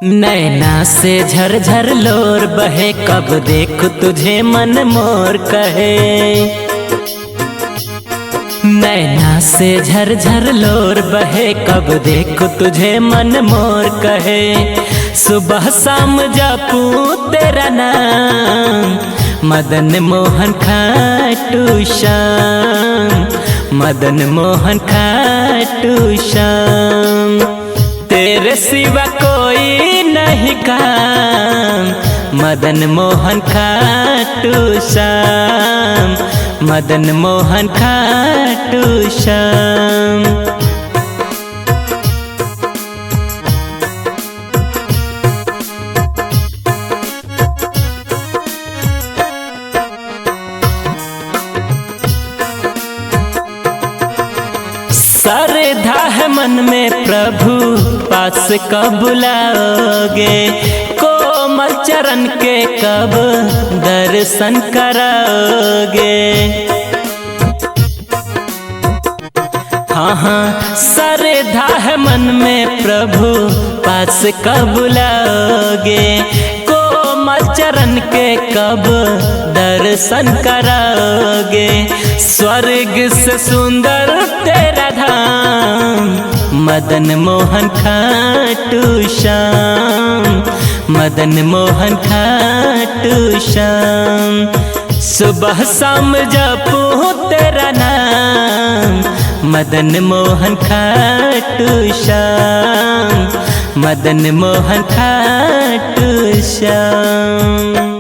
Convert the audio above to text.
नैना से झरझर लोर बहे, कब देखूं तुझे मन मोर कहे। नैना से झरझर लोर बहे, कब देखूं तुझे मन मोर कहे। सुबह शाम जपूं तेरा नाम, मदन मोहन खाटू श्याम, मदन मोहन खाटू श्याम। तेरे सिवा कोई नहीं काम, मदन मोहन खाटू श्याम, मदन मोहन खाटू श्याम। श्रद्धा है मन में प्रभु पास कब बुलाओगे, कोमल चरण के कब दर्शन कराओगे। हाँ हाँ श्रद्धा है मन में प्रभु पास कब बुलाओगे, कोमल चरण के कब दर्शन कराओगे। स्वर्ग से सुंदर तेरा धाम, मदन मोहन खाटू श्याम, मदन मोहन खाटू श्याम। सुबह शाम जपूं तेरा नाम, मदन मोहन खाटू श्याम, मदन मोहन खाटू श्याम।